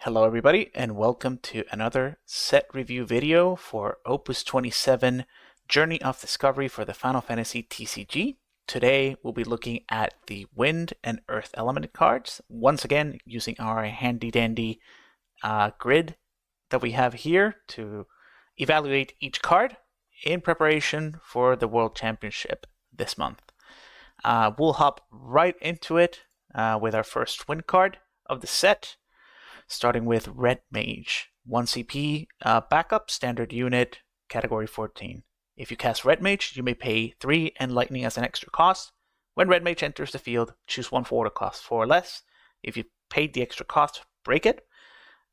Hello everybody and welcome to another set review video for Opus 27 Journey of Discovery for the Final Fantasy TCG. Today we'll be looking at the Wind and Earth element cards, once again using our handy dandy grid that we have here to evaluate each card in preparation for the World Championship this month. We'll hop right into it with our first Wind card of the set. Starting with Red Mage, 1 CP, backup, standard unit, category 14. If you cast Red Mage, you may pay 3 and Lightning as an extra cost. When Red Mage enters the field, choose one forward to cost 4 or less. If you paid the extra cost, break it.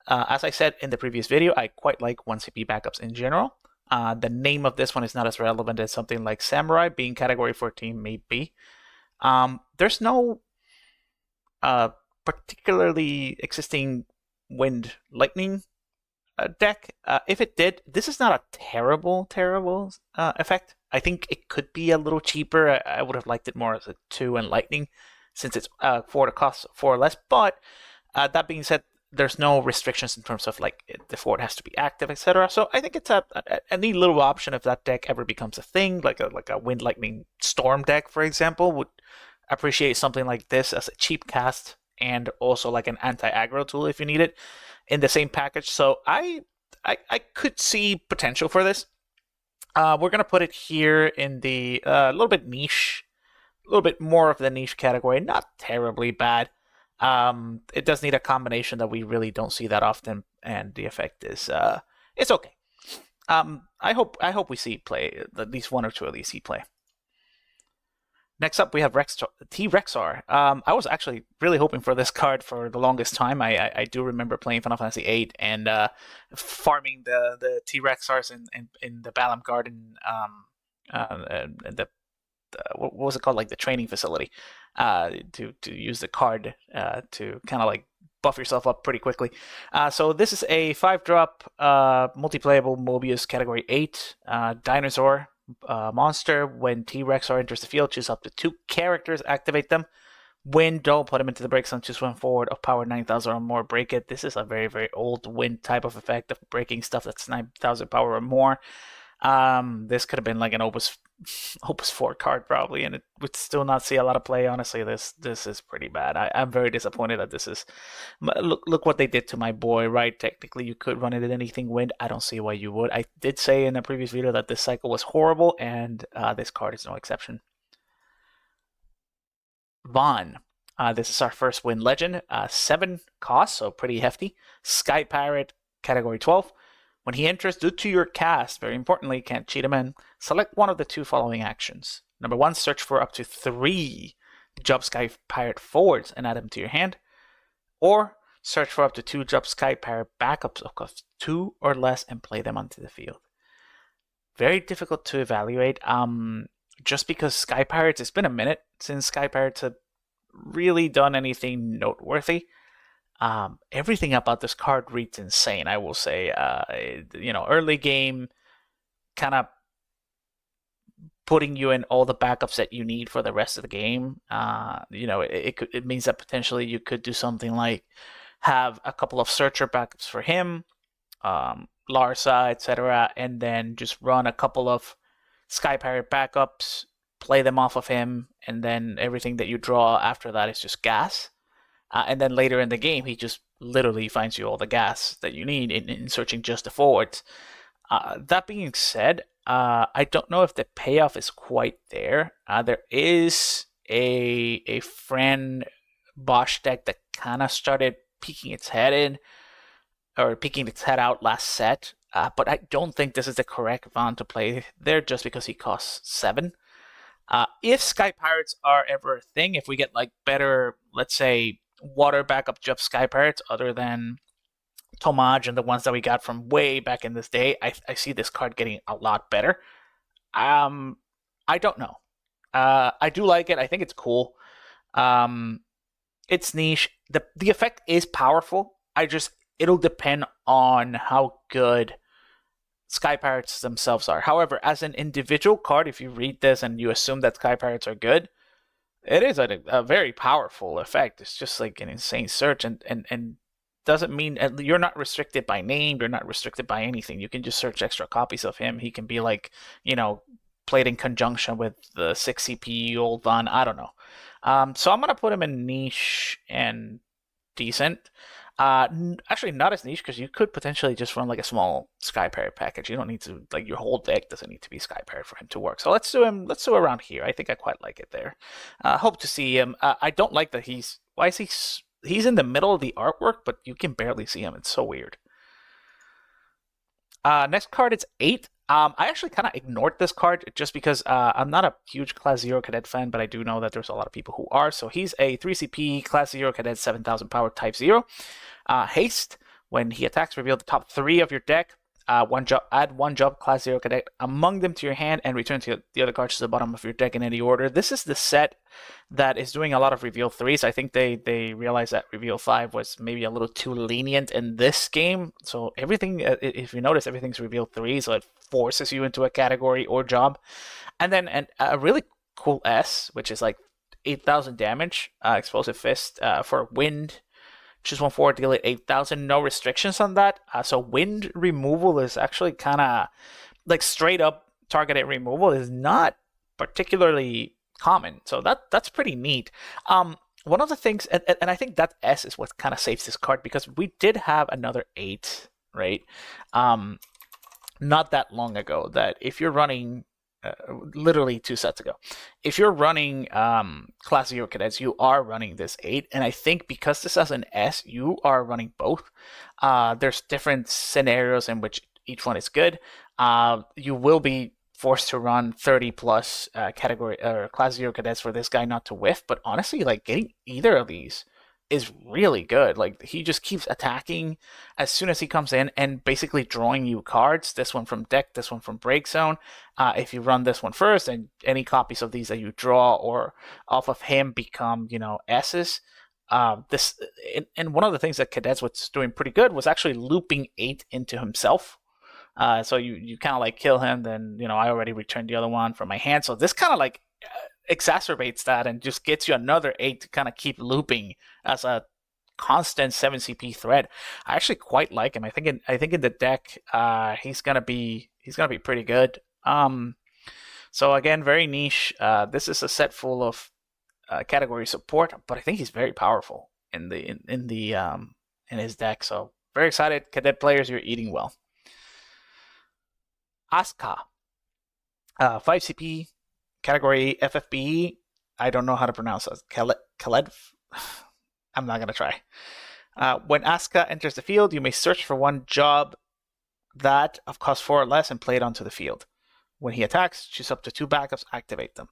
As I said in the previous video, I quite like 1 CP backups in general. The name of this one is not as relevant as something like Samurai, being category 14 may be. There's no particularly existing Wind Lightning deck. If it did, this is not a terrible effect. I think it could be a little cheaper. I would have liked it more as a 2 and Lightning, since it's 4 to cost 4 or less. But that being said, there's no restrictions in terms of like the forward has to be active, etc. So I think it's a neat little option if that deck ever becomes a thing, like a Wind Lightning Storm deck, for example, would appreciate something like this as a cheap cast and also like an anti-aggro tool if you need it in the same package. So I could see potential for this. We're gonna put it here in the little bit niche, a little bit more of the niche category. Not terribly bad. It does need a combination that we really don't see that often, and the effect is it's okay. I hope we see play, at least 1 or 2 of these see play. Next up, we have T-Rexar. I was actually really hoping for this card for the longest time. I do remember playing Final Fantasy VIII and farming the T-Rexars in the Balam Garden, what was it called, like the training facility, to use the card to kind of like buff yourself up pretty quickly. So this is a 5-drop multiplayable Mobius category 8 dinosaur monster. When T-Rexar enters the field, choose up to 2 characters, activate them. Wind, don't put them into the break zone, choose one forward of power 9,000 or more, break it. This is a very old Wind type of effect of breaking stuff that's 9,000 power or more. This could have been like an Opus 4 card probably, and it would still not see a lot of play. Honestly, this is pretty bad. I'm very disappointed that this is. Look what they did to my boy, right? Technically, you could run it in anything Wind. I don't see why you would. I did say in a previous video that this cycle was horrible, and this card is no exception. Vaughn. This is our first Wind legend. 7 cost, so pretty hefty. Sky Pirate, category 12. When he enters, due to your cast, very importantly, can't cheat him in, select one of the 2 following actions. Number 1, search for up to 3 Job Sky Pirate forwards and add them to your hand. Or search for up to 2 Job Sky Pirate backups of cost 2 or less and play them onto the field. Very difficult to evaluate, just because Sky Pirates, it's been a minute since Sky Pirates have really done anything noteworthy. Everything about this card reads insane, I will say. Early game, kind of putting you in all the backups that you need for the rest of the game. It means that potentially you could do something like have a couple of Searcher backups for him, Larsa, etc., and then just run a couple of Sky Pirate backups, play them off of him, and then everything that you draw after that is just gas. And then later in the game, he just literally finds you all the gas that you need in searching just the forwards. That being said, I don't know if the payoff is quite there. There is a Fran Bosch deck that kind of started peeking its head out last set. But I don't think this is the correct Vaughn to play there just because he costs 7. If Sky Pirates are ever a thing, if we get like better, let's say, water backup Job Sky Pirates other than Tomage and the ones that we got from way back in this day, I see this card getting a lot better. I don't know. I do like it. I think it's cool. It's niche. The effect is powerful. It'll depend on how good Sky Pirates themselves are. However, as an individual card, if you read this and you assume that Sky Pirates are good, it is a very powerful effect. It's just like an insane search, and doesn't mean you're not restricted by name. You're not restricted by anything. You can just search extra copies of him. He can be like, played in conjunction with the 6 CP old Van. I don't know. So I'm gonna put him in niche and decent. Actually, not as niche because you could potentially just run like a small Sky Parrot package. You don't need to like your whole deck doesn't need to be Sky Parrot for him to work. So let's do him. Let's do around here. I think I quite like it there. Hope to see him. I don't like that he's. Why is he? He's in the middle of the artwork, but you can barely see him. It's so weird. Next card, it's 8. I actually kind of ignored this card just because I'm not a huge Class 0 Cadet fan, but I do know that there's a lot of people who are. So he's a 3CP Class 0 Cadet 7000 power Type 0. Haste, when he attacks, reveal the top 3 of your deck. Add 1 job Class 0 Cadet among them to your hand and return to the other cards to the bottom of your deck in any order. This is the set that is doing a lot of Reveal 3s. I think they realized that Reveal 5 was maybe a little too lenient in this game. So everything, if you notice, everything's Reveal 3, so it forces you into a category or job. And then a really cool S, which is like 8,000 damage, Explosive Fist for Wind. Choose 1/4, deal it 8,000. No restrictions on that. So wind removal is actually kind of like straight up targeted removal is not particularly common. So that's pretty neat. One of the things, and I think that S is what kind of saves this card because we did have another 8, right? Not that long ago. That if you're running. Literally 2 sets ago. If you're running Class 0 Cadets, you are running this 8, and I think because this has an S, you are running both. There's different scenarios in which each one is good. You will be forced to run 30 plus category or Class 0 Cadets for this guy not to whiff, but honestly, like getting either of these is really good. Like he just keeps attacking as soon as he comes in and basically drawing you cards. This one from deck, this one from break zone. If you run this one first, and any copies of these that you draw or off of him become, S's. This and one of the things that Cadets was doing pretty good was actually looping 8 into himself. So you kind of like kill him, then I already returned the other one from my hand. So this kind of like exacerbates that and just gets you another 8 to kind of keep looping as a constant 7 CP threat. I actually quite like him. I think in the deck he's gonna be pretty good. So again, very niche. This is a set full of category support, but I think he's very powerful in his deck. So very excited, Cadet players. You're eating well. Asuka, 5 CP. Category FFB, I don't know how to pronounce it. Khaled? I'm not going to try. When Asuka enters the field, you may search for 1 job that of cost 4 or less and play it onto the field. When he attacks, choose up to 2 backups, activate them.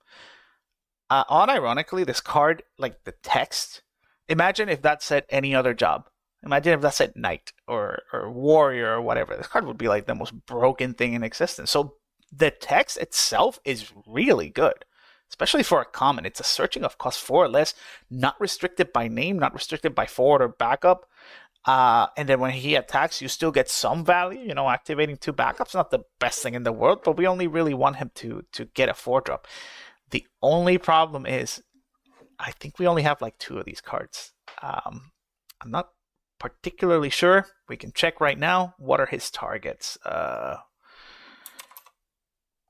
Unironically, this card, like the text, imagine if that said any other job. Imagine if that said knight or warrior or whatever. This card would be like the most broken thing in existence. So the text itself is really good, especially for a common. It's a searching of cost 4 or less, not restricted by name, not restricted by forward or backup. And then when he attacks, you still get some value. Activating 2 backups, not the best thing in the world, but we only really want him to get a 4-drop. The only problem is, I think we only have like 2 of these cards. I'm not particularly sure. We can check right now. What are his targets?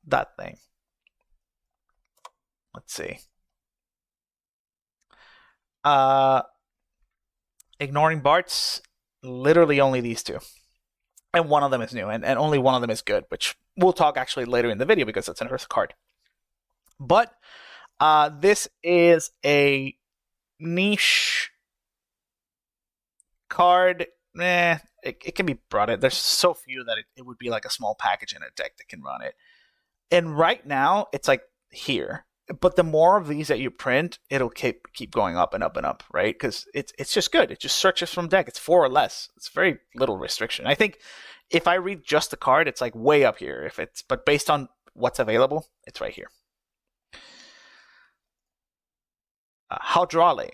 That thing. Let's see. Ignoring Bart's, literally only these 2. And one of them is new, and only one of them is good, which we'll talk actually later in the video because it's another card. But this is a niche card. It can be brought in. There's so few that it would be like a small package in a deck that can run it. And right now, it's like here. But the more of these that you print, it'll keep going up and up and up, right? Because it's just good. It just searches from deck. It's 4 or less. It's very little restriction. I think if I read just the card, it's like way up here. But based on what's available, it's right here. Haudrale,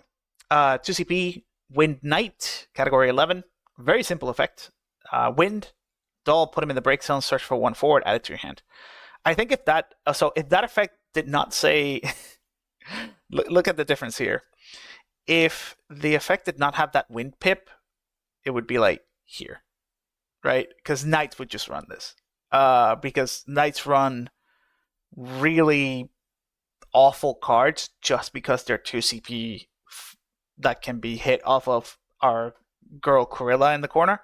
2 CP, Wind Knight, category 11. Very simple effect. Wind, dull, put him in the break zone, search for 1 forward, add it to your hand. I think if that effect did not say, look at the difference here. If the effect did not have that wind pip, it would be like here, right? Because Knights would just run this. Because Knights run really awful cards just because they're 2 CP that can be hit off of our girl Corilla in the corner.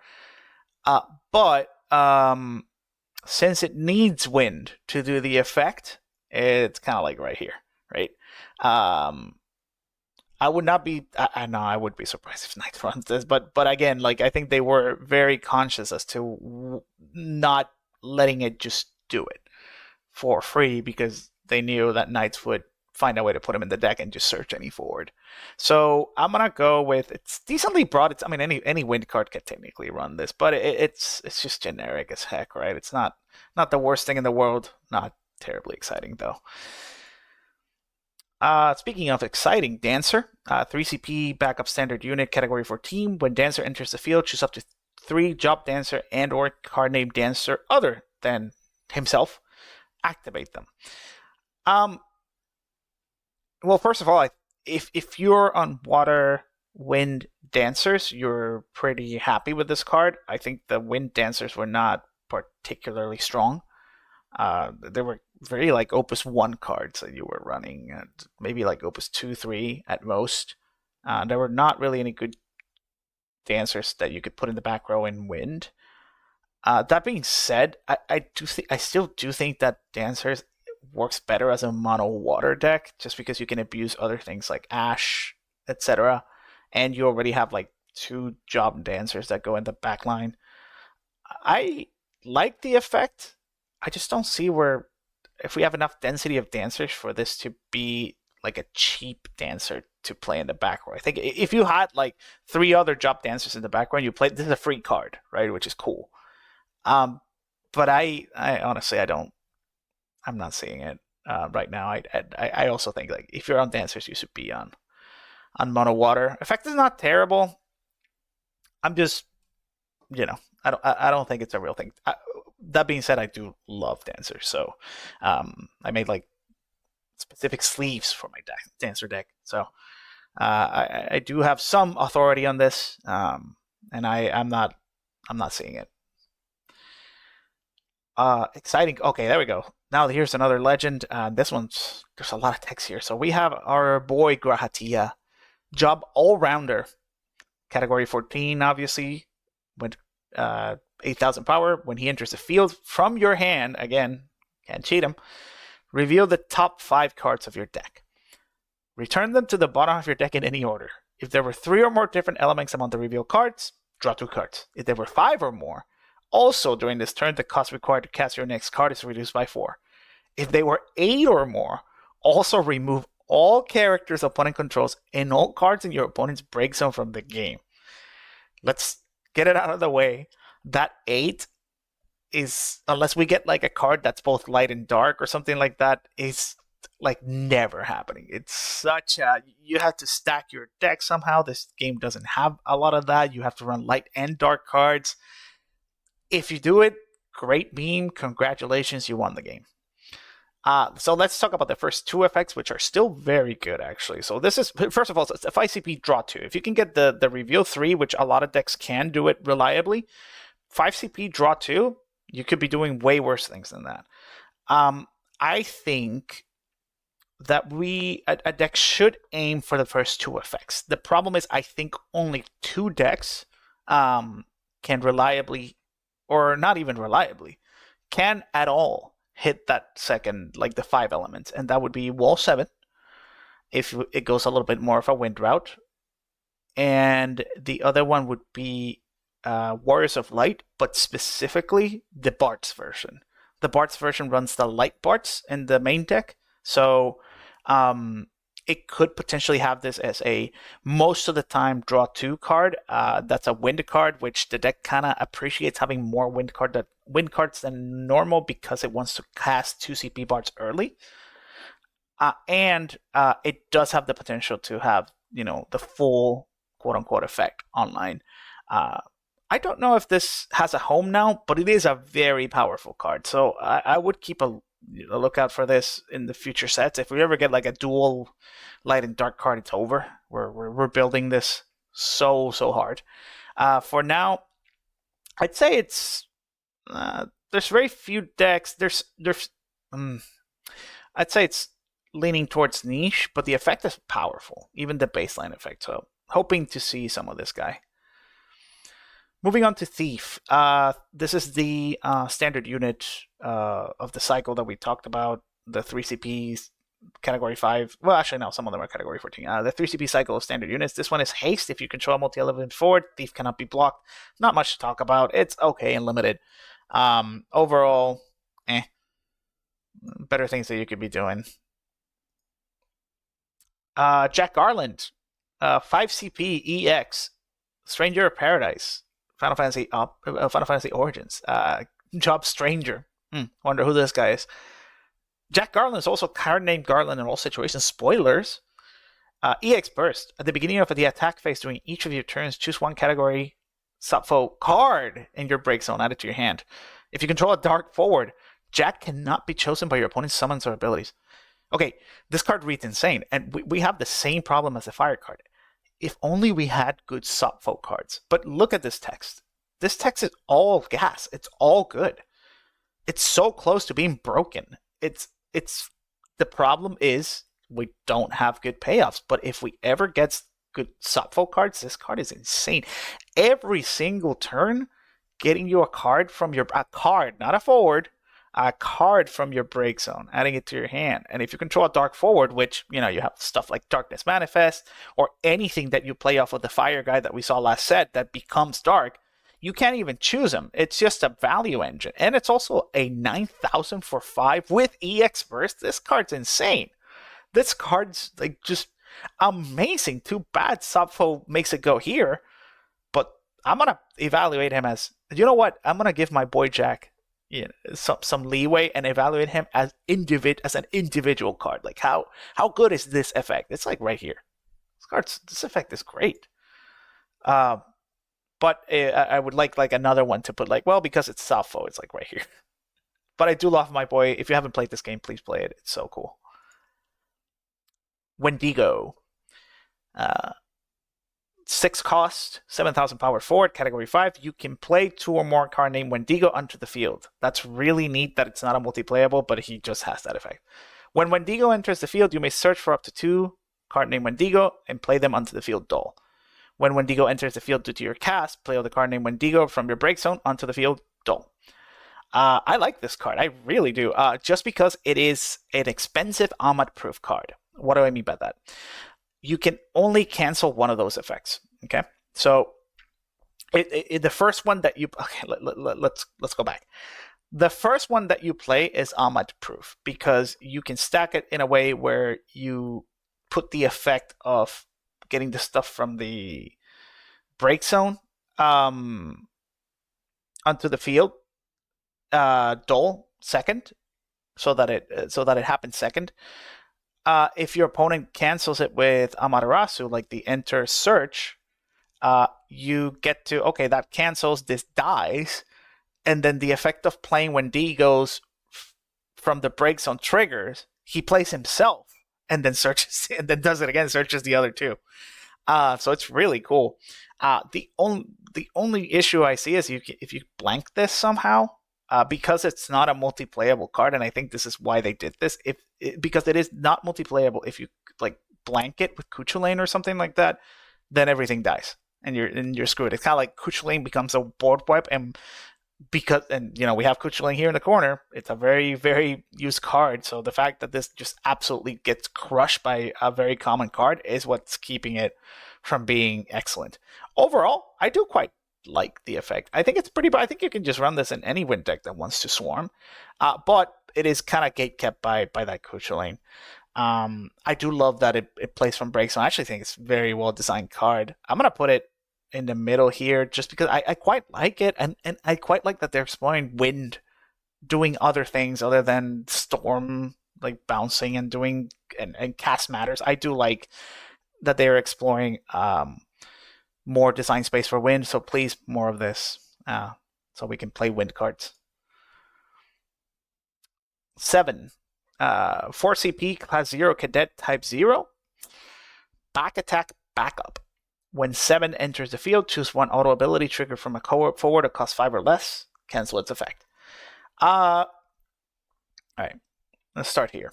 But since it needs wind to do the effect, it's kind of like right here, right? I would not be. I know I would be surprised if Knight runs this, but again, like I think they were very conscious as to not letting it just do it for free because they knew that Knights would find a way to put him in the deck and just search any forward. So I'm gonna go with it's decently broad. I mean, any wind card can technically run this, but it's just generic as heck, right? It's not the worst thing in the world. Not terribly exciting though. Speaking of exciting, Dancer, 3 CP backup standard unit, category 14. When Dancer enters the field, choose up to 3 job Dancer and or card named Dancer other than himself. Activate them. Well, first of all, if you're on Water Wind Dancers, you're pretty happy with this card. I think the Wind Dancers were not particularly strong. They were very like Opus 1 cards that you were running, and maybe like Opus 2, 3 at most. There were not really any good dancers that you could put in the back row and wind. That being said, I still do think that dancers works better as a mono water deck, just because you can abuse other things like Ash, etc. And you already have like 2 job dancers that go in the back line. I like the effect. I just don't see where, if we have enough density of dancers for this to be like a cheap dancer to play in the back row. I think if you had like 3 other job dancers in the back row and you played, this is a free card, right? Which is cool. But I honestly, I'm not seeing it right now. I also think like if you're on dancers, you should be on mono water. Effect is not terrible. I'm just, I don't think it's a real thing. That being said, I do love dancers, so I made like specific sleeves for my dancer deck. So I do have some authority on this, and I'm not seeing it. Exciting. Okay, there we go. Now here's another legend. This one's, there's a lot of text here. So we have our boy Grahatia, job all-rounder, category 14, obviously, with 8,000 power. When he enters the field from your hand, again, can't cheat him, reveal the top 5 cards of your deck. Return them to the bottom of your deck in any order. If there were 3 or more different elements among the revealed cards, draw 2 cards. If there were 5 or more, also during this turn, the cost required to cast your next card is reduced by 4. If they were 8 or more, also remove all characters opponent controls and all cards in your opponent's break zone from the game. Let's get it out of the way. That 8 is, unless we get like a card that's both light and dark or something like that, is like never happening. It's such a, you have to stack your deck somehow. This game doesn't have a lot of that. You have to run light and dark cards. If you do it, great beam. Congratulations, you won the game. So let's talk about the first 2 effects, which are still very good, actually. So this is, first of all, it's a 5CP draw 2. If you can get the reveal 3, which a lot of decks can do it reliably, 5CP draw 2, you could be doing way worse things than that. I think that a deck should aim for the first 2 effects. The problem is I think only 2 decks can reliably, or not even reliably, can at all hit that second, like the 5 elements, and that would be Wall 7, if it goes a little bit more of a wind route, and the other one would be Warriors of Light, but specifically the Bart's version. The Bart's version runs the Light Barts in the main deck, so it could potentially have this as a most of the time draw 2 card. That's a wind card, which the deck kind of appreciates having more wind cards than normal because it wants to cast 2 CP Bards early. And it does have the potential to have, the full quote unquote effect online. I don't know if this has a home now, but it is a very powerful card. So I would keep a lookout for this in the future sets. If we ever get like a dual light and dark card, it's over. We're building this so hard. For now, I'd say it's there's very few decks. I'd say it's leaning towards niche, but the effect is powerful, even the baseline effect. So hoping to see some of this guy. Moving on to Thief. This is the standard unit of the cycle that we talked about. The 3CPs, category 5. Well, actually, no, some of them are category 14. The 3CP cycle of standard units. This one is Haste. If you control a multi-element forward, Thief cannot be blocked. Not much to talk about. It's okay and limited. Overall, better things that you could be doing. Jack Garland. 5CP EX. Stranger of Paradise. Final Fantasy Origins. Job Stranger. Wonder who this guy is. Jack Garland is also card named Garland in all situations. Spoilers. EX Burst. At the beginning of the attack phase during each of your turns, choose one category subfoe card in your break zone, add it to your hand. If you control a dark forward, Jack cannot be chosen by your opponent's summons or abilities. Okay, this card reads insane, and we have the same problem as the fire card. If only we had good subfoe cards. But look at this text. This text is all gas. It's all good. It's so close to being broken. It's the problem is we don't have good payoffs. But if we ever get good subfoe cards, this card is insane. Every single turn, getting you a card from a card, not a forward, a card from your break zone, adding it to your hand. And if you control a dark forward, which, you have stuff like Darkness Manifest or anything that you play off of the fire guy that we saw last set that becomes dark, you can't even choose them. It's just a value engine. And it's also a 9,000 for 5 with EX Burst. This card's insane. This card's like just amazing. Too bad subfoe makes it go here. But I'm going to evaluate him as, you know what? I'm going to give my boy Jack some leeway and evaluate him as an individual card. Like how good is this effect? It's like right here. This effect is great. But I would like another one to put because it's subfoe, it's like right here. But I do love my boy. If you haven't played this game, please play it. It's so cool. Wendigo. 6 cost, 7,000 power forward, category 5. You can play 2 or more card named Wendigo onto the field. That's really neat that it's not a multi-playable, but he just has that effect. When Wendigo enters the field, you may search for up to 2 card named Wendigo and play them onto the field dull. When Wendigo enters the field due to your cast, play the card named Wendigo from your break zone onto the field dull. I like this card. I really do. Just because it is an expensive Ahmad-proof card. What do I mean by that? You can only cancel one of those effects. Okay, so the first one that you let's go back. The first one that you play is Ahmad proof because you can stack it in a way where you put the effect of getting the stuff from the break zone onto the field dull second, so that it happens second. If your opponent cancels it with Amaterasu, like the enter search, you get to, okay, that cancels, this dies, and then the effect of playing when D goes from the break zone triggers, he plays himself and then searches, and then does it again, searches the other 2. So it's really cool. The only issue I see is if you blank this somehow, because it's not a multi-playable card, and I think this is why they did this. Because it is not multi-playable, if you blank it with Kuchulain or something like that, then everything dies and you're screwed. It's kind of like Kuchulain becomes a board wipe, and we have Kuchulain here in the corner. It's a very, very used card. So the fact that this just absolutely gets crushed by a very common card is what's keeping it from being excellent. Overall, I do quite like the effect. I think it's pretty, but I think you can just run this in any win deck that wants to swarm. But it is kind of gatekept by that Kuchulain. I do love that it plays from break, so I actually think it's a very well designed card. I'm gonna put it in the middle here just because I quite like it, and I quite like that they're exploring wind, doing other things other than storm, like bouncing and doing and cast matters. I do like that they're exploring more design space for wind, so please more of this so we can play wind cards. 7. 4 CP, class 0, cadet, type 0. Back attack, backup. When 7 enters the field, choose one auto ability triggered from a forward that costs 5 or less. Cancel its effect. All right, let's start here.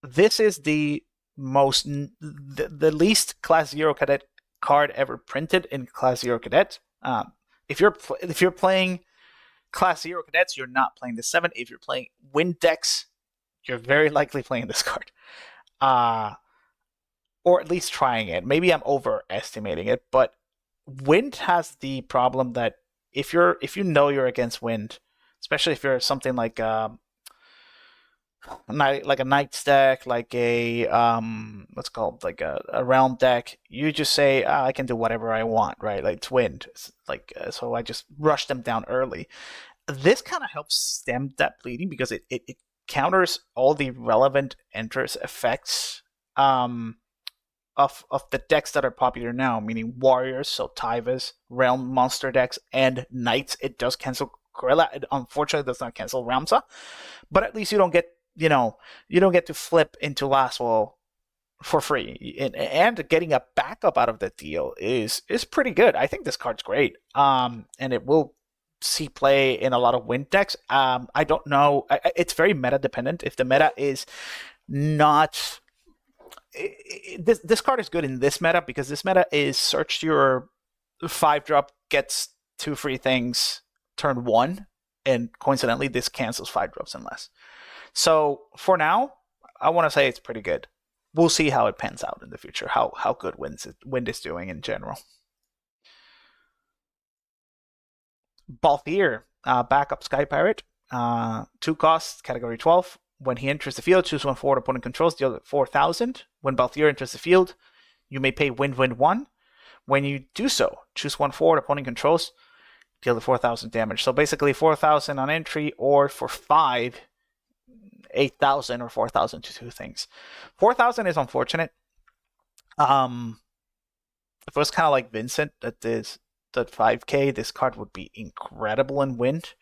This is the least Class 0 Cadet card ever printed in Class 0 Cadet. If you're playing Class 0 Cadets, you're not playing the 7. If you're playing Wind decks, you're very likely playing this card. Or at least trying it. Maybe I'm overestimating it, but Wind has the problem that if you know you're against Wind, especially if you're something like a Knights deck, like a what's called like a Realm deck, you just say I can do whatever I want, right? Like it's Wind, so I just rush them down early. This kind of helps stem that bleeding because it counters all the relevant enters effects of the decks that are popular now, meaning Warriors, so Tyvus, Realm monster decks, and Knights. It does cancel Gorilla. It unfortunately does not cancel Ramsa, but at least you don't get to flip into Lastwall for free, and getting a backup out of the deal is pretty good. I think this card's great, and it will see play in a lot of Wind decks. I don't know. It's very meta dependent. If the meta is not this card is good in this meta because this meta is search your 5-drop, gets 2 free things turn 1, and coincidentally this cancels 5-drops and less. So for now, I want to say it's pretty good. We'll see how it pans out in the future, how good Wind is doing in general. Balthier, backup Sky Pirate, 2 costs, category 12. When he enters the field, choose one forward opponent controls, deal 4,000. When Balthier enters the field, you may pay Wind 1. When you do so, choose one forward opponent controls, deal the 4,000 damage. So basically 4,000 on entry, or for 5, 8,000 or 4,000 to 2 things. 4,000 is unfortunate. If it was kind of like Vincent, that 5k, this card would be incredible in Wind.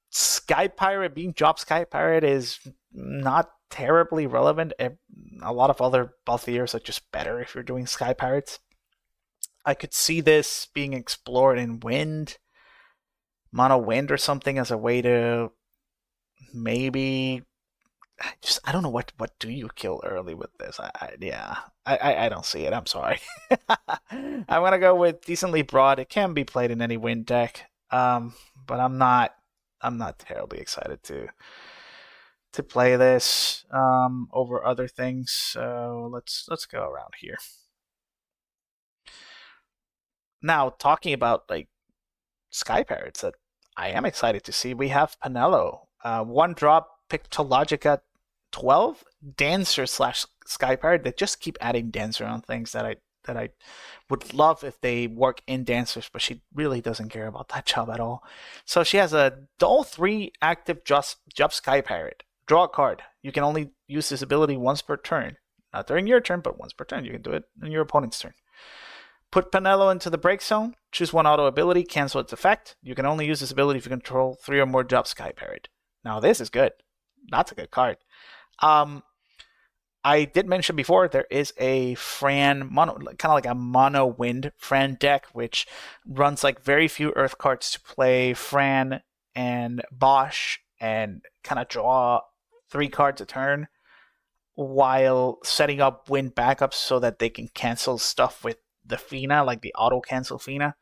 Sky Pirate, being Job Sky Pirate is not terribly relevant. A lot of other Balthiers are just better if you're doing Sky Pirates. I could see this being explored in Wind, Mono Wind or something as a way to maybe I don't know what do you kill early with this. I don't see it. I'm sorry. I'm gonna go with Decently Broad. It can be played in any Wind deck, but I'm not terribly excited to play this over other things. So let's go around here. Now, talking about like Sky Pirates that I am excited to see, we have Penelo. 1-drop Pictologica 12 Dancer / Sky Pirate. They just keep adding Dancer on things that I would love if they work in Dancers, but she really doesn't care about that job at all. So she has a Dull 3 active Job Sky Pirate. Draw a card. You can only use this ability once per turn. Not during your turn, but once per turn. You can do it in your opponent's turn. Put Penelo into the break zone. Choose one auto ability. Cancel its effect. You can only use this ability if you control 3 or more Job Sky Pirate. Now this is good. That's a good card. I did mention before there is a Fran mono, kind of like a mono Wind Fran deck, which runs like very few Earth cards to play Fran and Bosch and kind of draw 3 cards a turn while setting up Wind backups so that they can cancel stuff with the Fina, like the auto cancel Fina.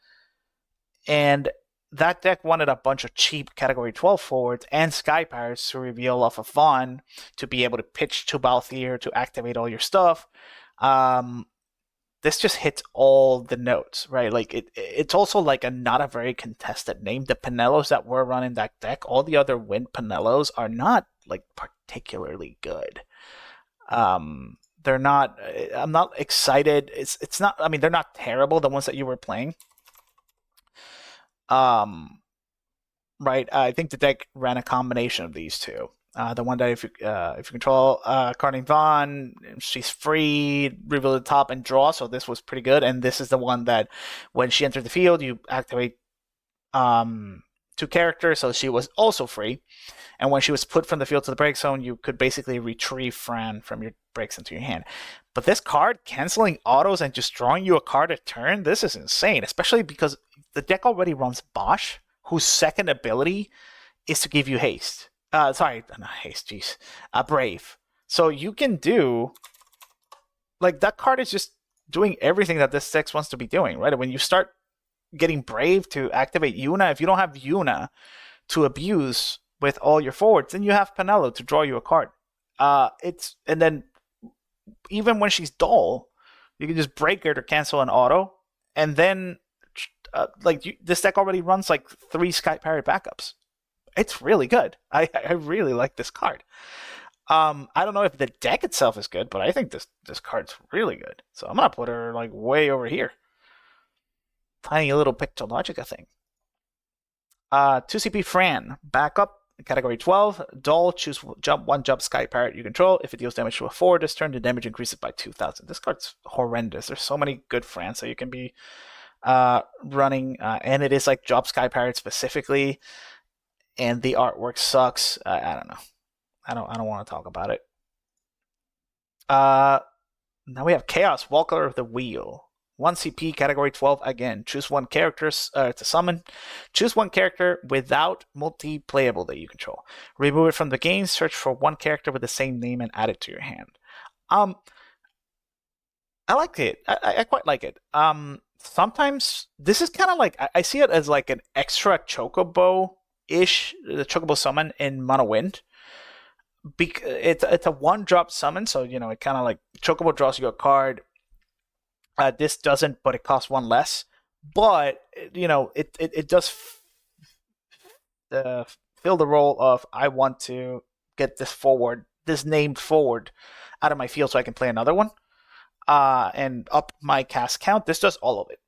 And that deck wanted a bunch of cheap category 12 forwards and Sky Pirates to reveal off of Vaughn to be able to pitch to Balthier to activate all your stuff. This just hits all the notes, right? Like it's also like not a very contested name. The Penelos that were running that deck, all the other Wind Penelos are not like particularly good. They're not. I'm not excited. It's not. I mean, they're not terrible. The ones that you were playing. Right. I think the deck ran a combination of these two. The one that if you control Carney Vaughn, she's free, reveal the top and draw. So this was pretty good. And this is the one that when she entered the field, you activate 2 characters, so she was also free. And when she was put from the field to the break zone, you could basically retrieve Fran from your breaks into your hand. But this card canceling autos and just drawing you a card a turn, this is insane, especially because the deck already runs Bosch, whose second ability is to give you haste. Sorry, not haste, jeez. Brave. So you can do, like, that card is just doing everything that this deck wants to be doing, right? When you start getting Brave to activate Yuna, if you don't have Yuna to abuse with all your forwards, then you have Penelo to draw you a card. And then even when she's dull, you can just break her to cancel an auto, and then this deck already runs like 3 Sky Pirate backups. It's really good. I really like this card. I don't know if the deck itself is good, but I think this card's really good. So I'm gonna put her like way over here. Tiny little Pictologica thing. 2CP Fran, backup, category 12. Dull, choose one jump Sky Pirate you control. If it deals damage to a 4 this turn, the damage increases by 2,000. This card's horrendous. There's so many good Frans that you can be running, and it is like Job Sky Pirate specifically, and the artwork sucks. I don't know. I don't want to talk about it. Now we have Chaos, Walker of the Wheel. 1 CP, category 12 again. Choose one character to summon. Choose one character without multi-playable that you control. Remove it from the game. Search for one character with the same name and add it to your hand. I like it. I quite like it. Sometimes this is kind of like, I see it as like an extra Chocobo-ish, the Chocobo summon in Mono Wind. It's a 1-drop summon, so it kind of like Chocobo draws you a card. This doesn't, but it costs 1 less. But it does fill the role of, I want to get this named forward out of my field so I can play another one, and up my cast count. This does all of it.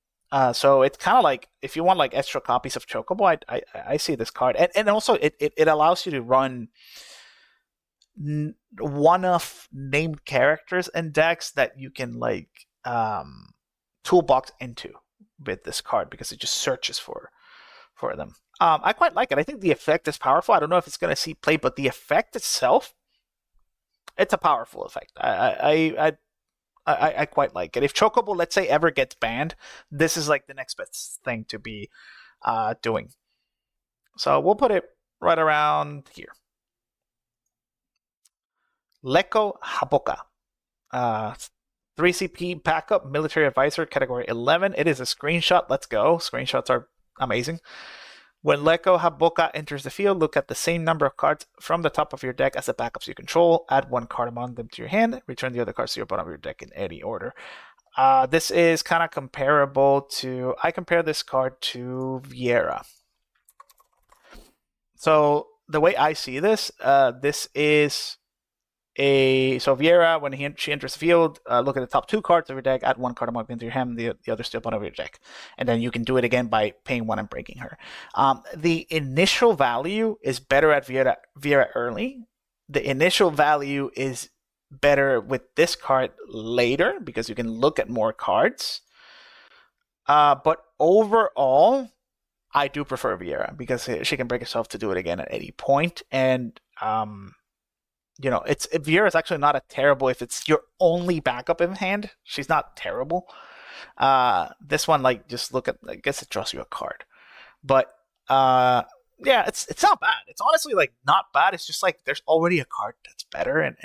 So it's kind of like, if you want like extra copies of Chocobo, I see this card, and also it allows you to run one of named characters and decks that you can like toolbox into with this card, because it just searches for them. I quite like it. I think the effect is powerful. I don't know if it's going to see play, but the effect itself, it's a powerful effect. I quite like it. If Chocobo, let's say, ever gets banned, this is like the next best thing to be doing. So we'll put it right around here. Leko Haboka. 3CP backup, military advisor, category 11. It is a screenshot. Let's go. Screenshots are amazing. When Leko Haboka enters the field, look at the same number of cards from the top of your deck as the backups you control. Add 1 card among them to your hand. Return the other cards to your bottom of your deck in any order. This is kind of comparable to... I compare this card to Viera. So the way I see this, this is... So Viera, when she enters the field, look at the top 2 cards of your deck, add 1 card among them to your hand, the other still bottom of your deck. And then you can do it again by paying 1 and breaking her. The initial value is better at Viera early. The initial value is better with this card later, because you can look at more cards. But overall, I do prefer Viera, because she can break herself to do it again at any point. And... Viera is actually not a terrible, if it's your only backup in hand, she's not terrible. This one, like, just look at, I guess it draws you a card. But, yeah, it's not bad. It's honestly, like, not bad. It's just, like, there's already a card that's better, and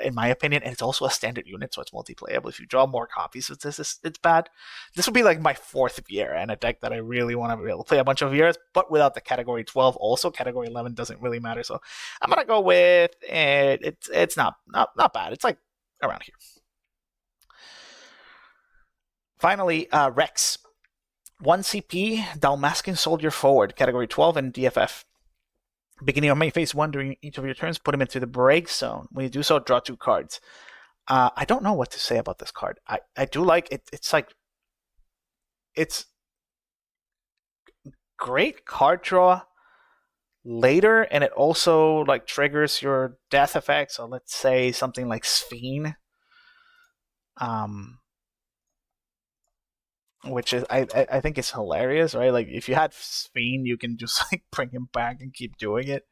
in my opinion, and it's also a standard unit, so it's multi-playable. If you draw more copies of this, it's bad. This would be, like, my 4th Viera, and a deck that I really want to be able to play a bunch of Vieras, but without the category 12 also. Category 11 doesn't really matter, so I'm going to go with it. It's not bad. It's, like, around here. Finally, Rex. 1 CP, Dalmascan Soldier Forward, category 12 and DFF. Beginning of main phase 1, during each of your turns, put him into the break zone. When you do so, draw 2 cards. I don't know what to say about this card. I do like it. It's great card draw later, and it also like triggers your death effect. So let's say something like Sphene. Which is I think it's hilarious, right? Like, if you had Sphene, you can just like bring him back and keep doing it.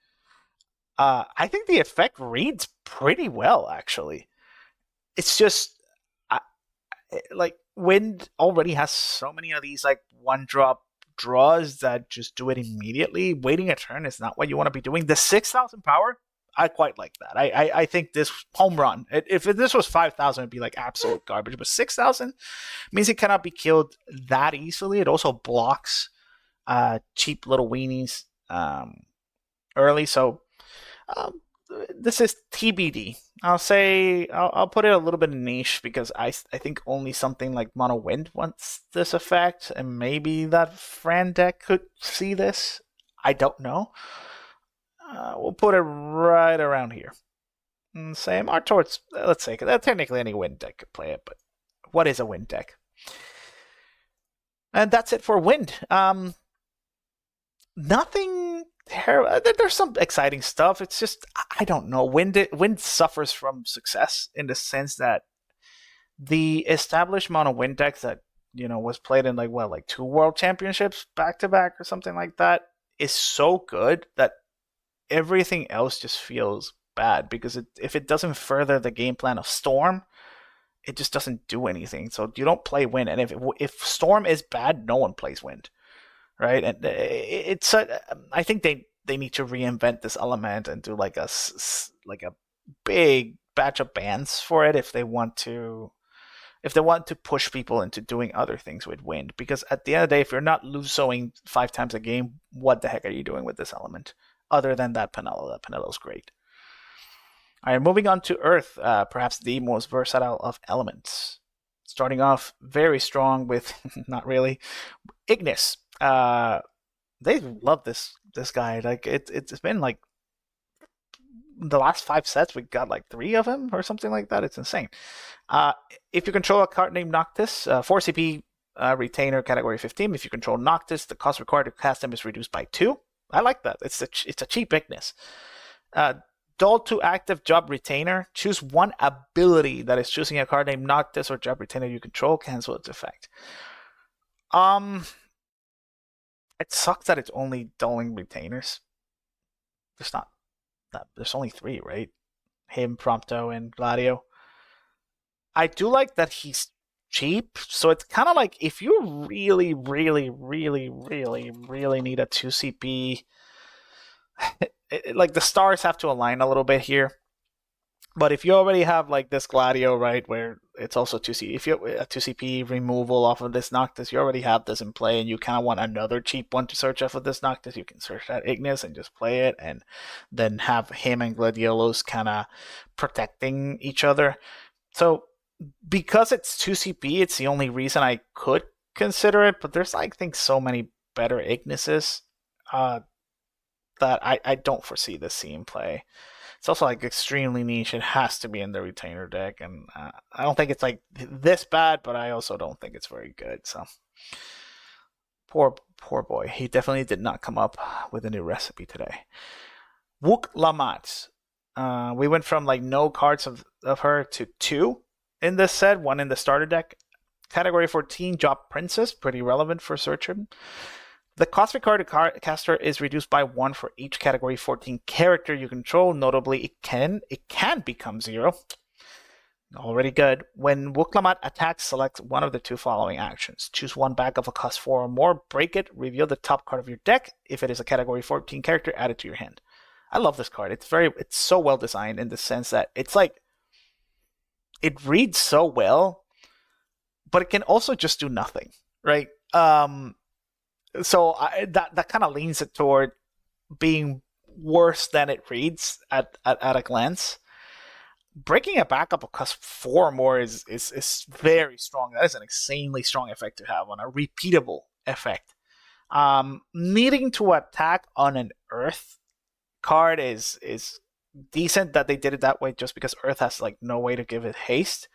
I think the effect reads pretty well, actually. It's just like Wind already has so many of these like one drop draws that just do it immediately. Waiting a turn is not what you want to be doing. The 6,000 power, I quite like that. I think this home run. If this was 5,000, it'd be like absolute garbage. But 6,000 means it cannot be killed that easily. It also blocks cheap little weenies early. So um, this is TBD. I'll put it a little bit niche because I think only something like Mono Wind wants this effect, and maybe that Fran deck could see this. I don't know. We'll put it right around here. And say more towards, let's say, technically any Wind deck could play it, but what is a Wind deck? And that's it for Wind. Nothing terrible. There's some exciting stuff. It's just, I don't know. Wind suffers from success in the sense that the established Mono Wind decks that, was played in like 2 World Championships back to back or something like that is so good that everything else just feels bad because if it doesn't further the game plan of Storm, it just doesn't do anything. So you don't play Wind, and if Storm is bad, no one plays Wind, right? And I think they need to reinvent this element and do like a big batch of bans for it if they want to push people into doing other things with Wind. Because at the end of the day, if you're not Lusoing 5 times a game, what the heck are you doing with this element? Other than that Penelo. That Penelo's great. All right, moving on to Earth, perhaps the most versatile of elements. Starting off very strong with, not really, Ignis. They love this guy. Like it's been like the last 5 sets we got like 3 of him or something like that. It's insane. If you control a card named Noctis, 4 CP retainer category 15. If you control Noctis, the cost required to cast him is reduced by 2. I like that. It's a cheap Ignis. Dull to active Job Retainer. Choose one ability that is choosing a card named Noctis or Job Retainer you control. Cancel its effect. It sucks that it's only dulling retainers. There's not that. There's only 3, right? Him, Prompto, and Gladio. I do like that he's cheap, so it's kind of like if you really, really, really, really, really need a 2 CP, like the stars have to align a little bit here. But if you already have like this Gladio, right, where it's also 2CP, if you have a 2CP removal off of this Noctis, you already have this in play, and you kind of want another cheap one to search off of this Noctis, you can search that Ignis and just play it, and then have him and Gladiolos kind of protecting each other. So because it's 2CP, it's the only reason I could consider it, but there's, I think, so many better Ignises that I don't foresee this seeing play. It's also like extremely niche. It has to be in the retainer deck, and I don't think it's like this bad, but I also don't think it's very good. So poor boy. He definitely did not come up with a new recipe today. Wook Lamat. We went from like no cards of her to 2 in this set, 1 in the starter deck. Category 14, Job Princess, pretty relevant for Searcher. The cost required to cast her is reduced by 1 for each Category 14 character you control. Notably, it can become 0. Already good. When Wuklamat attacks, select one of the 2 following actions. Choose one back of a cost 4 or more, break it, reveal the top card of your deck. If it is a Category 14 character, add it to your hand. I love this card. It's so well designed in the sense that it's like, it reads so well, but it can also just do nothing, right? So that kind of leans it toward being worse than it reads at a glance. Breaking it back up a cost 4 or more is very strong. That is an insanely strong effect to have on a repeatable effect. Needing to attack on an Earth card is decent that they did it that way, just because Earth has like no way to give it haste.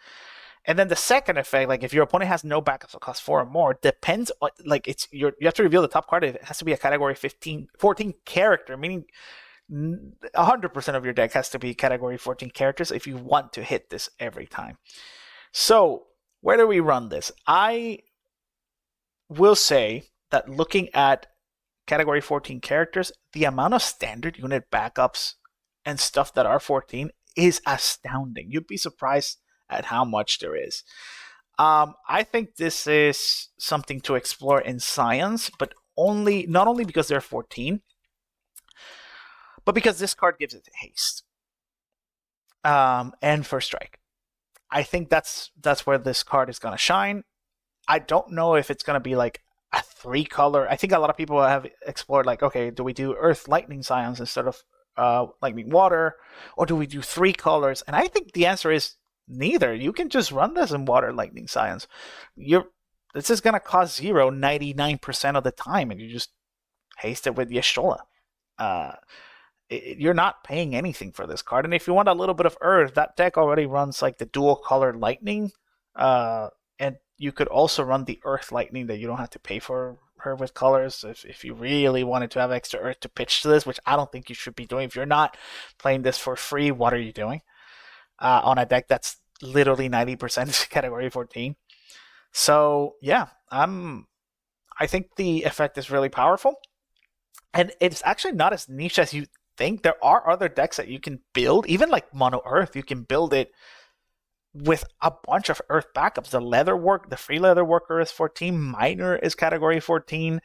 And then the second effect, like if your opponent has no backups that cost 4 or more, depends on, like you have to reveal the top card. It has to be a Category 14 character, meaning 100% of your deck has to be Category 14 characters if you want to hit this every time. So where do we run this? I will say that looking at Category 14 characters, the amount of standard unit backups and stuff that are 14 is astounding. You'd be surprised at how much there is. I think this is something to explore in science, but only not only because they're 14, but because this card gives it haste and first strike. I think that's where this card is gonna shine. I don't know if it's gonna be like a 3-color. I think a lot of people have explored like, okay, do we do Earth Lightning Scions instead of Lightning Water, or do we do 3 colors? And I think the answer is neither. You can just run this in Water Lightning Scions. This is gonna cost 0 99% of the time, and you just haste it with Y'shtola. Uh, you're not paying anything for this card. And if you want a little bit of Earth, that deck already runs like the dual color Lightning, and you could also run the Earth Lightning that you don't have to pay for her with colors. If you really wanted to have extra Earth to pitch to this, which I don't think you should be doing. If you're not playing this for free, what are you doing on a deck that's literally 90% category 14? So yeah, I think the effect is really powerful, and it's actually not as niche as you think. There are other decks that you can build, even like Mono Earth. You can build it with a bunch of Earth backups. The free leather worker is 14. Miner is category 14.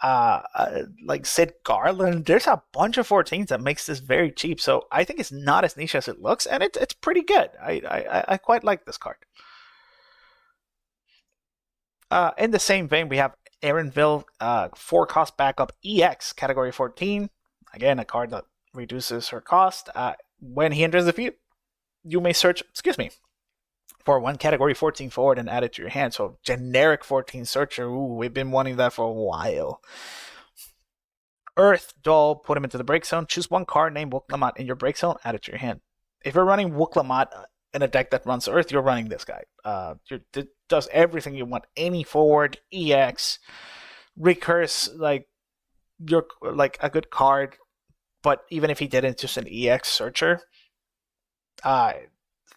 Like Sid Garland, there's a bunch of 14s that makes this very cheap. So I think it's not as niche as it looks, and it's pretty good. I quite like this card. In the same vein, we have Erenville, 4-cost backup EX, category 14. Again, a card that reduces her cost. When he enters the field, you may search, for one category 14 forward and add it to your hand. So generic 14 searcher. Ooh, we've been wanting that for a while. Earth Doll, put him into the break zone. Choose one card named Wuklamot in your break zone, add it to your hand. If you're running Wuklamot in a deck that runs Earth, you're running this guy. It does everything you want. Any forward, EX, recurse, like you're like a good card. But even if he didn't, just an EX searcher.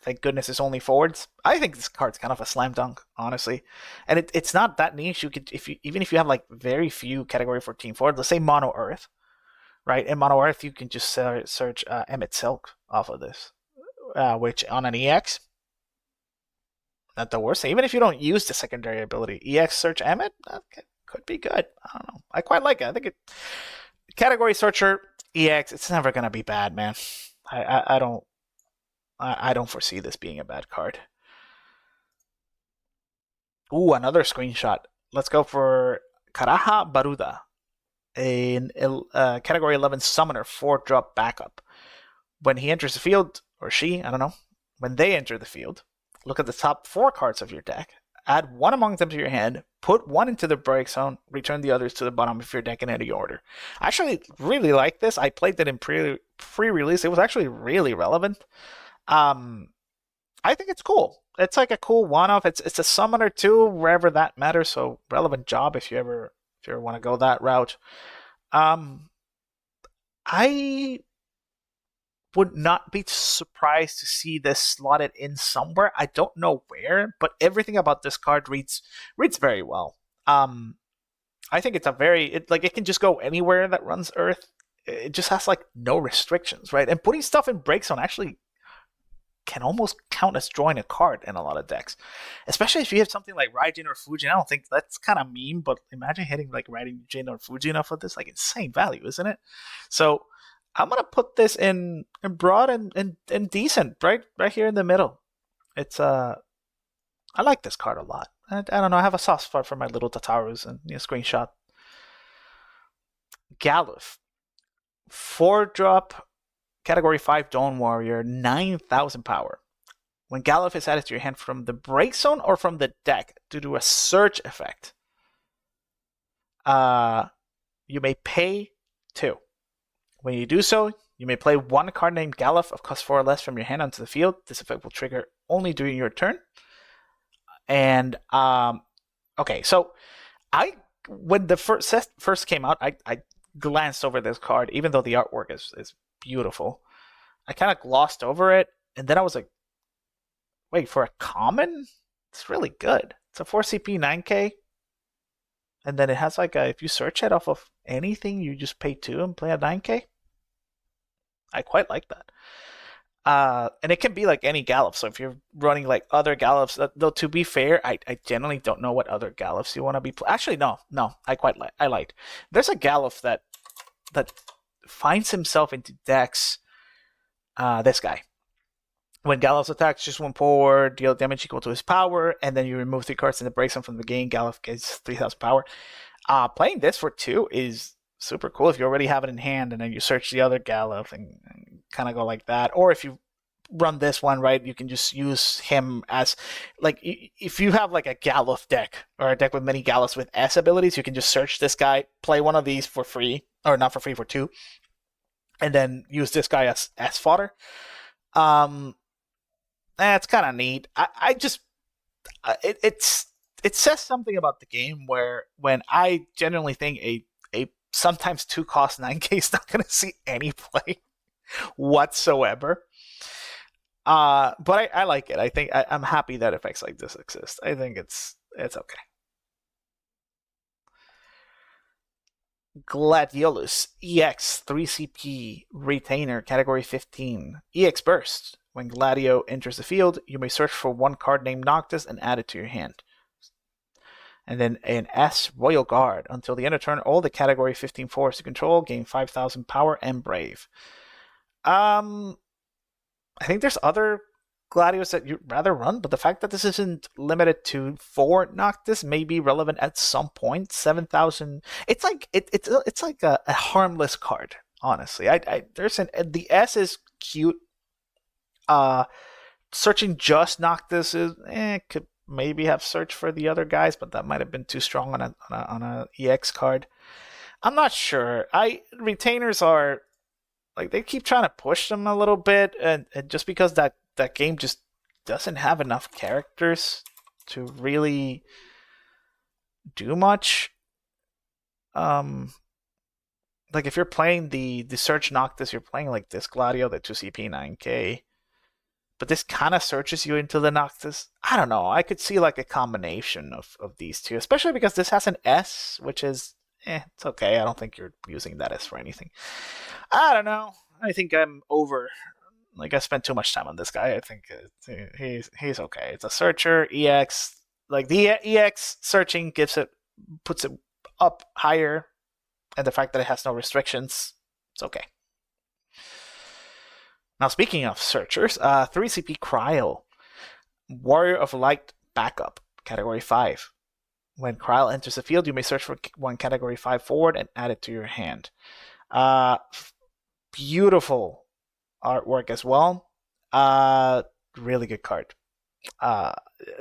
Thank goodness it's only forwards. I think this card's kind of a slam dunk, honestly, and it's not that niche. You could, even if you have like very few category 14 forwards, let's say Mono Earth, right? In Mono Earth, you can just search Emmett Silk off of this, which on an EX, not the worst thing. Even if you don't use the secondary ability, EX search Emmett, could be good. I don't know. I quite like it. I think category searcher EX, it's never gonna be bad, man. I don't foresee this being a bad card. Ooh, another screenshot. Let's go for Karaha Baruda, a category 11 summoner, 4-drop backup. When he enters the field, or she, I don't know, when they enter the field, look at the top 4 cards of your deck, add one among them to your hand, put one into the break zone, return the others to the bottom of your deck in any order. I actually really like this. I played it in pre-release. It was actually really relevant. I think it's cool. It's like a cool one-off. It's a summoner too, wherever that matters. So relevant job if you ever want to go that route. I would not be surprised to see this slotted in somewhere. I don't know where, but everything about this card reads very well. I think it's it can just go anywhere that runs Earth. It just has like no restrictions, right? And putting stuff in break zone actually can almost count as drawing a card in a lot of decks, especially if you have something like Raijin or Fujin. I don't think that's kind of mean, but imagine hitting like Raijin or Fujin off of this, like insane value, isn't it? So I'm gonna put this in broad and decent, right here in the middle. It's I like this card a lot. I don't know. I have a soft spot for my little Tatarus and screenshot. Galuf, 4-drop. Category 5 Dawn Warrior, 9,000 power. When Galuf is added to your hand from the break zone or from the deck to do a search effect, you may pay 2. When you do so, you may play one card named Galuf of cost 4 or less from your hand onto the field. This effect will trigger only during your turn. And okay, so when the first came out, I glanced over this card, even though the artwork is beautiful. I kind of glossed over it, and then I was like, wait, for a common? It's really good. It's a 4 CP 9k, and then it has like if you search it off of anything, you just pay 2 and play a 9k. I quite like that. And it can be like any Gallop. So if you're running like other Gallops, though to be fair, I generally don't know what other Gallops you want to be. Actually, no, I quite like. I like. There's a Gallop that finds himself into decks. This guy. When Gallops attacks, just one forward, deal damage equal to his power, and then you remove 3 cards and it breaks him from the game. Gallops gets 3,000 power. Playing this for 2 is super cool if you already have it in hand, and then you search the other Gallops and kind of go like that. Or if you run this one, right, you can just use him as, like, if you have like a Gallops deck or a deck with many Gallops with S abilities, you can just search this guy, play one of these for free, or not for free, for 2, and then use this guy as fodder. That's kind of neat. I just it says something about the game where when I genuinely think a sometimes 2 cost 9K is not going to see any play whatsoever. But I like it. I think I'm happy that effects like this exist. I think it's okay. Gladiolus EX 3CP Retainer Category 15 EX Burst. When Gladio enters the field, you may search for 1 card named Noctis and add it to your hand. And then an S Royal Guard. Until the end of turn, all the Category 15 forests you control gain 5,000 power and brave. I think there's other Gladios that you'd rather run, but the fact that this isn't limited to 4 Noctis may be relevant at some point. 7,000. It's like it's like a harmless card, honestly. The S is cute. Searching just Noctis is could maybe have searched for the other guys, but that might have been too strong on a EX card. I'm not sure. Retainers are like, they keep trying to push them a little bit, and just because that game just doesn't have enough characters to really do much. Like if you're playing the Search Noctis, you're playing like this Gladio, the 2CP 9K. But this kind of searches you into the Noctis. I don't know. I could see like a combination of these two, especially because this has an S, which is, it's okay. I don't think you're using that S for anything. I don't know. I think I'm over. Like, I spent too much time on this guy. I think he's okay. It's a searcher, EX. Like, the EX searching puts it up higher, and the fact that it has no restrictions, it's okay. Now, speaking of searchers, 3CP Kryl, Warrior of Light Backup, Category 5. When Kryl enters the field, you may search for 1 Category 5 forward and add it to your hand. Beautiful artwork as well. Really good card.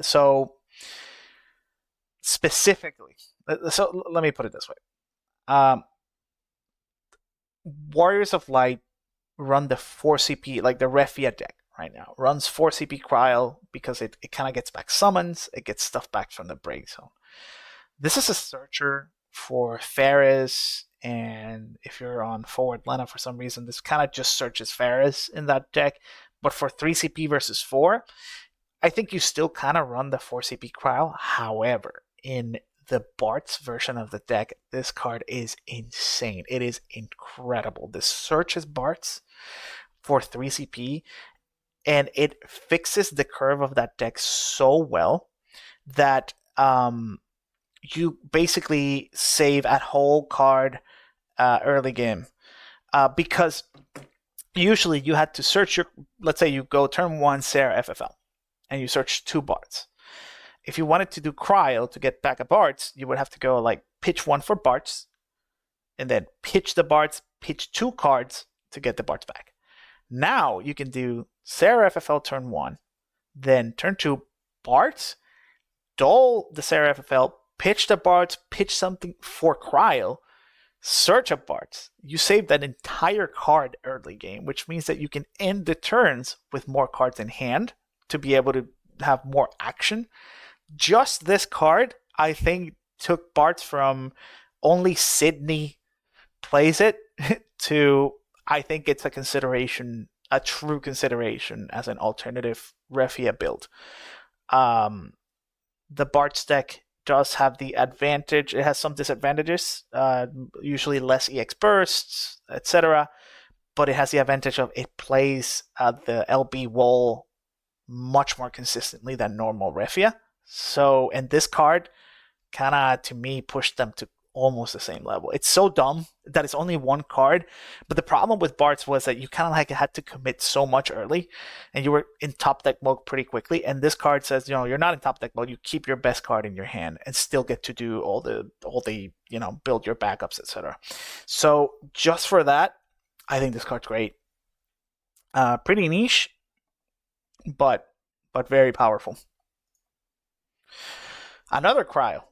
So, specifically, so let me put it this way. Warriors of Light run the 4CP, like the Refia deck right now. Runs 4CP Kryl because it kind of gets back summons, it gets stuff back from the break zone. This is a searcher for Ferris, and if you're on forward Lena for some reason, this kind of just searches Ferris in that deck. But for 3CP versus 4, I think you still kind of run the 4CP Kryl. However, in the Bart's version of the deck, this card is insane. It is incredible. This searches Bart's for 3CP, and it fixes the curve of that deck so well that you basically save at whole card early game. Because usually you had to search let's say you go turn 1 Sarah FFL, and you search 2 Barts. If you wanted to do Kryl to get back a Bart's, you would have to go like pitch 1 for Bart's, and then pitch the Bart's, pitch 2 cards to get the Bart's back. Now you can do Sarah FFL turn 1, then turn 2 Bart's, dull the Sarah FFL, pitch the Bart's, pitch something for Kryl, search a Bart's. You save that entire card early game, which means that you can end the turns with more cards in hand to be able to have more action. Just this card, I think, took Bart's from only Sydney plays it to, I think it's a consideration, a true consideration as an alternative Refia build. The Bart's deck does have the advantage. It has some disadvantages, usually less EX bursts, etc. but it has the advantage of it plays the LB wall much more consistently than normal Refia. So, and this card kind of, to me, pushed them to almost the same level. It's so dumb that it's only one card, but the problem with Bart's was that you kind of like had to commit so much early, and you were in top deck mode pretty quickly. And this card says, you're not in top deck mode. You keep your best card in your hand and still get to do all the build your backups, etc. So just for that, I think this card's great. Pretty niche, but very powerful. Another cryo.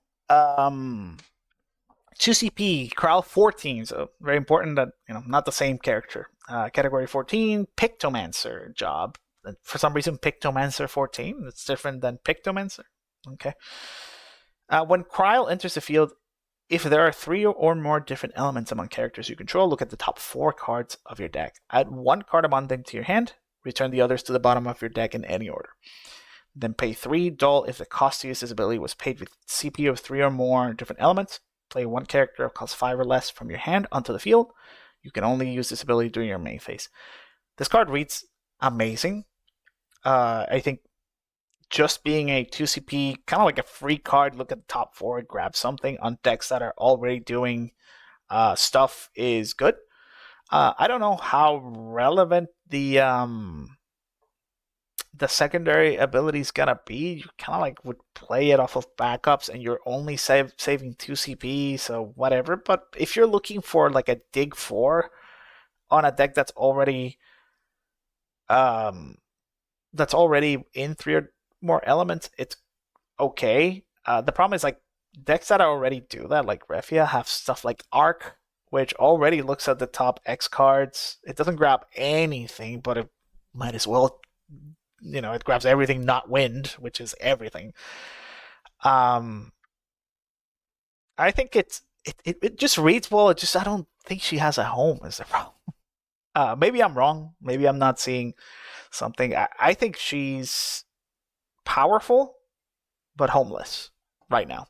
2CP, Kral 14, so very important that, not the same character. Category 14, Pictomancer job. For some reason, Pictomancer 14, it's different than Pictomancer. Okay. When Kral enters the field, if there are 3 or more different elements among characters you control, look at the top 4 cards of your deck. Add 1 card among them to your hand, return the others to the bottom of your deck in any order. Then pay 3 dull if the cost to use this ability was paid with CP of 3 or more different elements. Play 1 character of cost 5 or less from your hand onto the field. You can only use this ability during your main phase. This card reads amazing. I think just being a 2CP, kind of like a free card, look at the top 4, grab something on decks that are already doing stuff is good. I don't know how relevant the secondary ability is gonna be. You kind of like would play it off of backups, and you're only saving 2 CP, so whatever. But if you're looking for like a dig 4 on a deck that's already in 3 or more elements, it's okay. The problem is, like, decks that already do that, like Refia, have stuff like Arc, which already looks at the top X cards. It doesn't grab anything, but it might as well. It grabs everything not wind, which is everything. I think it just reads well. I don't think she has a home is the problem. Maybe I'm wrong. Maybe I'm not seeing something. I think she's powerful, but homeless right now.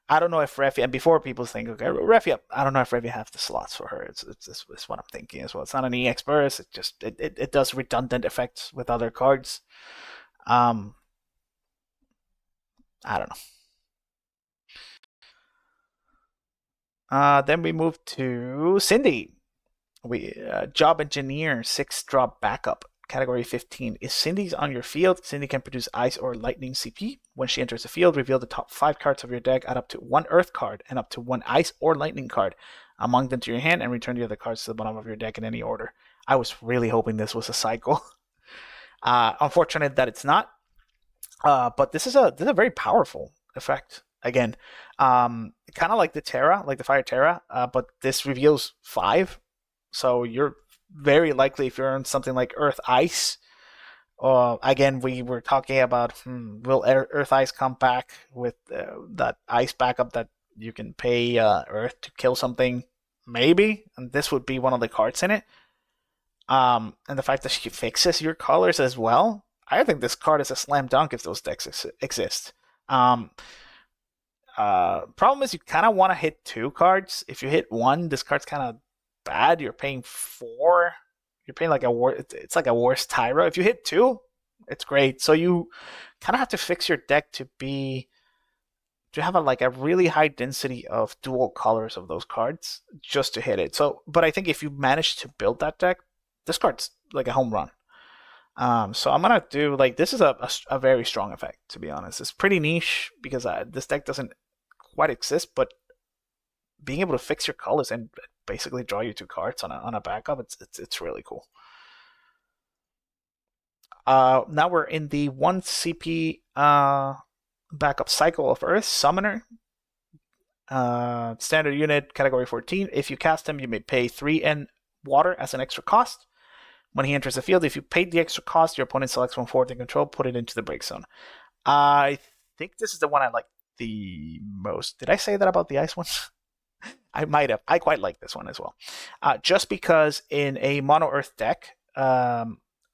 I don't know if Refia, and before people think, okay, Refia, I don't know if Refia have the slots for her. It's what I'm thinking as well. It's not an EX burst. It does redundant effects with other cards. I don't know. Then we move to Cindy. Job Engineer, 6-drop backup. Category 15. If Cindy's on your field, Cindy can produce Ice or Lightning CP. When she enters the field, reveal the top 5 cards of your deck, add up to 1 Earth card and up to 1 Ice or Lightning card among them to your hand, and return the other cards to the bottom of your deck in any order. I was really hoping this was a cycle. Unfortunate that it's not. But this is a very powerful effect. Again, kind of like the Terra, like the Fire Terra, but this reveals 5. So you're very likely, if you're on something like Earth Ice, again, we were talking about will Earth Ice come back with that Ice backup that you can pay Earth to kill something? Maybe, and this would be one of the cards in it. And the fact that she fixes your colors as well, I think this card is a slam dunk if those decks exist. Problem is, you kind of want to hit 2 cards. If you hit 1, this card's kind of bad. You're paying 4. You're paying like it's like a worse Tyra. If you hit 2, it's great. So you kind of have to fix your deck to have a really high density of dual colors of those cards just to hit it. So, but I think if you manage to build that deck, this card's like a home run. So I'm gonna do this is a very strong effect, to be honest. It's pretty niche because this deck doesn't quite exist, but being able to fix your colors and basically draw you 2 cards on a backup, it's really cool. Now we're in the 1 CP backup cycle of Earth Summoner. Standard unit, category 14. If you cast him, you may pay 3 and water as an extra cost. When he enters the field, if you paid the extra cost, your opponent selects 1 forward in control, put it into the break zone. I think this is the one I like the most. Did I say that about the ice one? I might have. I quite like this one as well. Just because in a mono earth deck,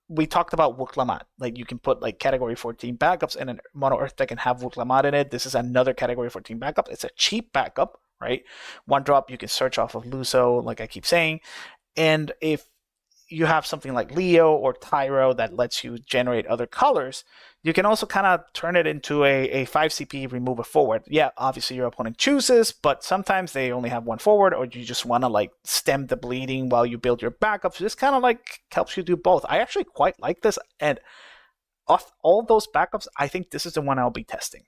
we talked about Wuklamat. You can put category 14 backups in a mono earth deck and have Wuklamat in it. This is another category 14 backup. It's a cheap backup, right? 1 drop, you can search off of Luso, like I keep saying. And if you have something like Leo or Tyro that lets you generate other colors, you can also kind of turn it into a 5 CP remove a forward. Yeah, obviously your opponent chooses, but sometimes they only have one forward, or you just want to like stem the bleeding while you build your backups. This kind of like helps you do both. I actually quite like this, and of all those backups, I think this is the one I'll be testing,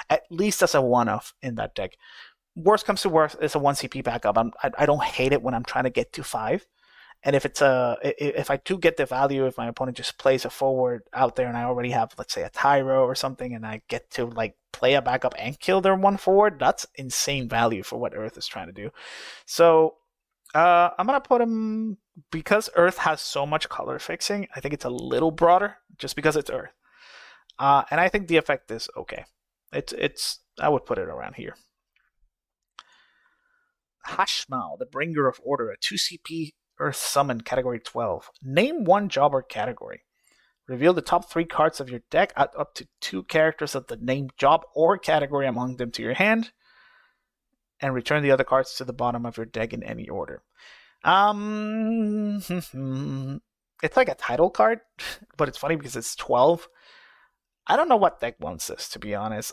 at least as a one-off in that deck. Worst comes to worst, it's a 1 CP backup. I don't hate it when I'm trying to get to 5. And if I do get the value, if my opponent just plays a forward out there and I already have, let's say, a Tyro or something, and I get to like play a backup and kill their one forward, that's insane value for what Earth is trying to do. So I'm gonna put him, because Earth has so much color fixing. I think it's a little broader just because it's Earth, and I think the effect is okay. It's I would put it around here. Hashmal, the Bringer of Order, a 2 CP Earth Summon, category 12. Name one job or category. Reveal the top 3 cards of your deck, add up to 2 characters of the named job or category among them to your hand, and return the other cards to the bottom of your deck in any order. It's like a title card, but it's funny because it's 12. I don't know what deck wants this, to be honest.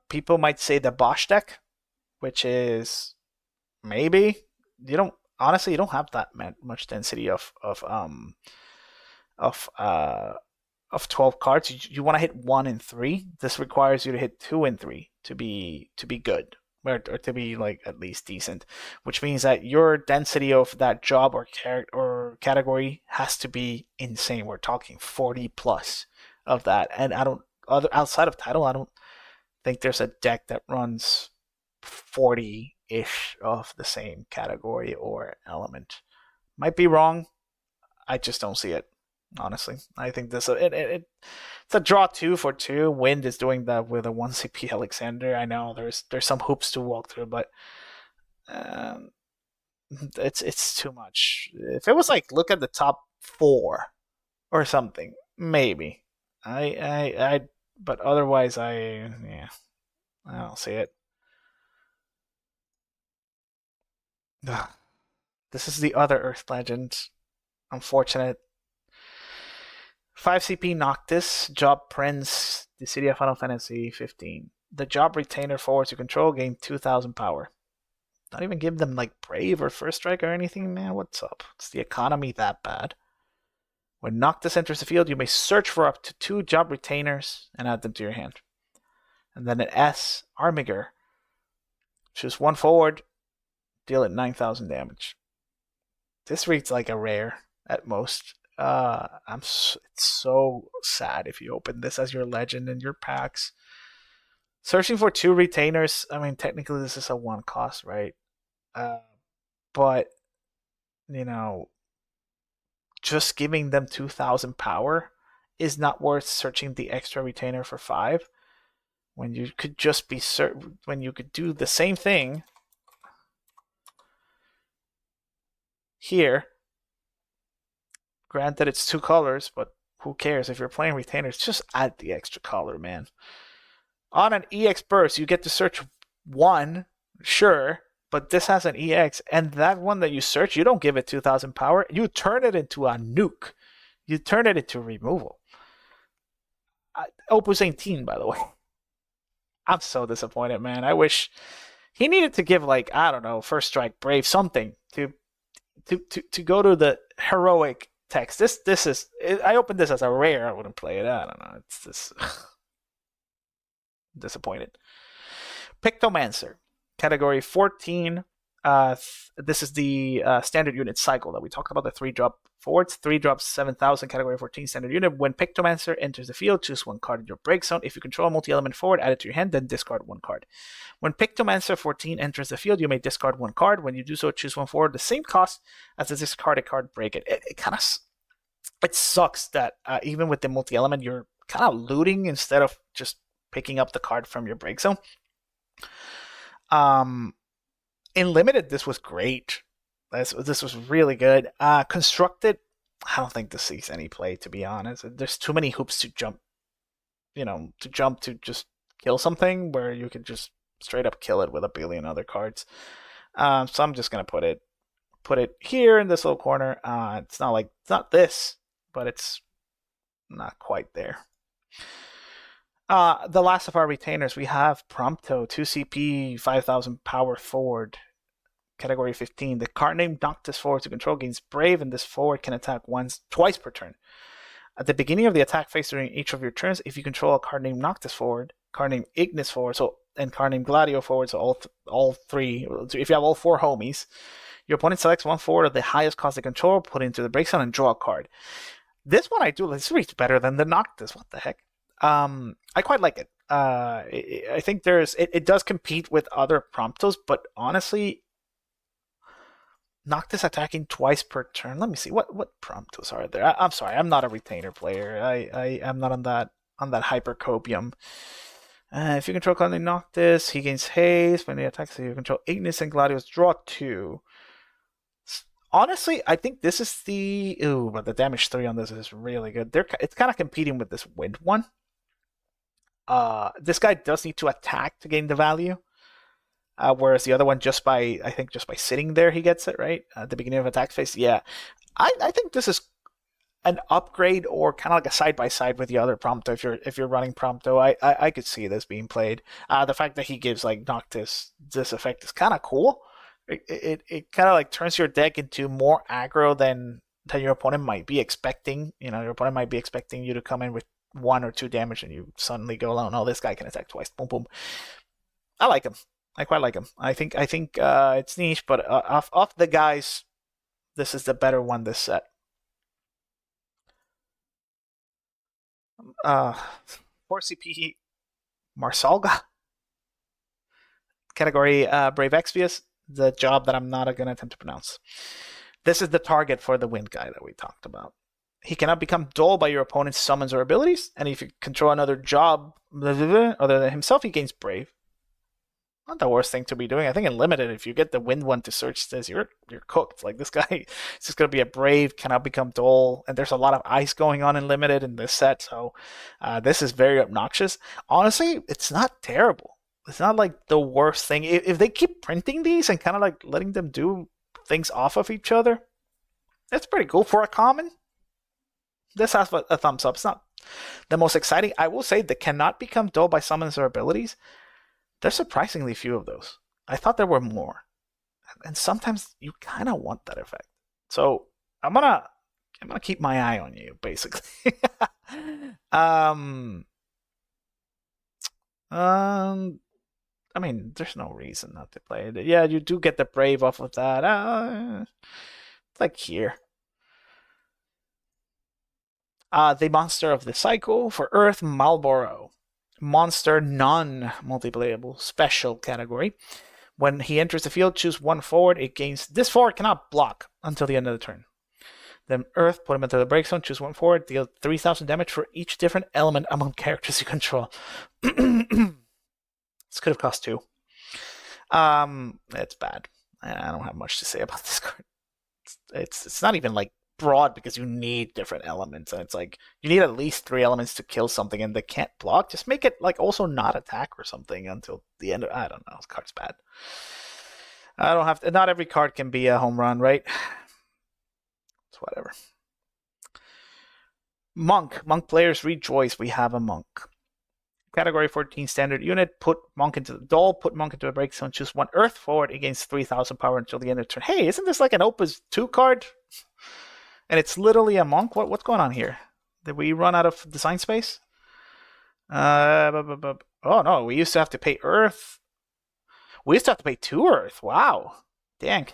People might say the Bosch deck, which is maybe you don't have that much density of 12 cards. You want to hit 1 and 3. This requires you to hit 2 and 3 to be good, or to be like at least decent, which means that your density of that job or category has to be insane. We're talking 40 plus of that, and outside of title, I don't think there's a deck that runs 40-ish of the same category or element. Might be wrong. I just don't see it, honestly. I think this it's a draw 2 for 2. Wind is doing that with a 1 CP Alexander. I know there's some hoops to walk through, but it's too much. If it was like, look at the top 4 or something, maybe. But otherwise, I don't see it. This is the other Earth Legend. Unfortunate. 5 CP Noctis, Job Prince, the city of Final Fantasy 15. The Job Retainer forwards you control gain 2,000 power. Not even give them like Brave or First Strike or anything, man. What's up? Is the economy that bad? When Noctis enters the field, you may search for up to 2 Job Retainers and add them to your hand. And then an S, Armiger. Choose 1 forward, deal it 9,000 damage. This reads like a rare at most. It's so sad if you open this as your legend in your packs. Searching for 2 retainers. I mean, technically this is a 1 cost, right? But just giving them 2,000 power is not worth searching the extra retainer for 5. When you could just be when you could do the same thing here. Granted, it's 2 colors, but who cares? If you're playing retainers, just add the extra color, man. On an EX burst, you get to search 1, sure, but this has an EX, and that one that you search, you don't give it 2,000 power. You turn it into a nuke. You turn it into removal. Opus 18, by the way. I'm so disappointed, man. I wish he needed to give, like, I don't know, First Strike, Brave, something to go to the heroic text. This is. I opened this as a rare. I wouldn't play it. I don't know. It's this. Disappointed. Pictomancer, category 14. This is the standard unit cycle that we talked about. The 3-drop forwards, 3 drops 7,000, category 14 standard unit. When Pictomancer enters the field, choose 1 card in your break zone. If you control a multi-element forward, add it to your hand, then discard 1 card. When Pictomancer 14 enters the field, you may discard 1 card. When you do so, choose 1 forward, the same cost as the discarded card, break it. It sucks that even with the multi-element, you're kind of looting instead of just picking up the card from your break zone. In limited, this was great. This was really good. Constructed, I don't think this sees any play, to be honest. There's too many hoops to jump, to just kill something where you could just straight up kill it with a billion other cards. So I'm just going to put it put it here in this little corner. It's not this, but it's not quite there. The last of our retainers, we have Prompto, 2 CP, 5,000 power forward, category 15. The card name Noctis forward to control gains Brave, and this forward can attack twice per turn. At the beginning of the attack phase during each of your turns, if you control a card named Noctis forward, card named Ignis forward, and card named Gladio forward, so all three, if you have all four homies, your opponent selects one forward of the highest cost they control, put it into the break zone, and draw a card. This one I do. This reads better than the Noctis. What the heck? I quite like it. I think it does compete with other Promptos, but honestly, Noctis attacking twice per turn. Let me see what Promptos are there. I'm sorry, I'm not a retainer player. I am not on that hypercopium. If you control Clouding Noctis, he gains haste when he attacks. You control Ignis and Gladius, draw 2. Honestly, I think this is but the damage 3 on this is really good. It's kind of competing with this wind one. This guy does need to attack to gain the value. Whereas the other one, just by sitting there, he gets it, right? At the beginning of attack phase. Yeah. I think this is an upgrade or kind of like a side-by-side with the other Prompto. If you're running Prompto, I could see this being played. The fact that he gives like Noctis this effect is kind of cool. It kind of like turns your deck into more aggro than your opponent might be expecting. Your opponent might be expecting you to come in with 1 or 2 damage, and you suddenly go, oh no, this guy can attack twice. Boom, boom. I like him. I quite like him. I think it's niche, but off the guys, this is the better one this set. 4 CP Marsalga, category Brave Exvius, the job that I'm not going to attempt to pronounce. This is the target for the wind guy that we talked about. He cannot become dull by your opponent's summons or abilities, and if you control another job other than himself, he gains Brave. Not the worst thing to be doing. I think in limited, if you get the wind one to search this, you're cooked. Like this guy, it's just gonna be a brave, cannot become dull, and there's a lot of ice going on in limited in this set, so this is very obnoxious. Honestly, it's not terrible. It's not like the worst thing. If they keep printing these and kind of like letting them do things off of each other, it's pretty cool for a common. This has a thumbs up. It's not the most exciting. I will say they cannot become dull by summons or abilities. There's surprisingly few of those. I thought there were more. And sometimes you kind of want that effect. So I'm gonna keep my eye on you, basically. I mean, there's no reason not to play it. Yeah, you do get the Brave off of that. Like here. The monster of the cycle for Earth, Malboro. Monster non-multiplayable special category. When he enters the field, choose 1 forward. It gains. This forward cannot block until the end of the turn. Then Earth, put him into the break zone, choose 1 forward, deal 3,000 damage for each different element among characters you control. This could have cost 2. It's bad. I don't have much to say about this card. It's not even like broad because you need different elements, and it's like you need at least 3 elements to kill something, and they can't block. Just make it like also not attack or something until the end. I don't know. This card's bad. I don't have to. Not every card can be a home run, right? It's whatever. Monk players rejoice. We have a monk. Category 14 standard unit. Put monk into the doll. Put monk into a break zone. Choose 1 Earth forward against 3,000 power until the end of the turn. Hey, isn't this like an Opus 2 card? And it's literally a monk. What's going on here? Did we run out of design space? Oh no, we used to have to pay Earth. We used to have to pay 2 Earth. Wow, dang,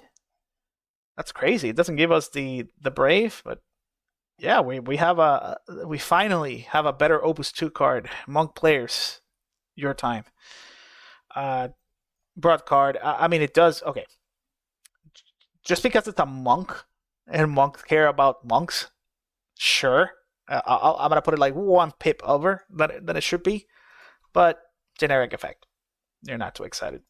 that's crazy. It doesn't give us the Brave, but yeah, we finally have a better Opus 2 card. Monk players, your time. Broad card. I mean, it does. Okay, just because it's a monk. And monks care about monks, sure. I'm gonna put it like 1 pip over than it should be, but generic effect. You're not too excited.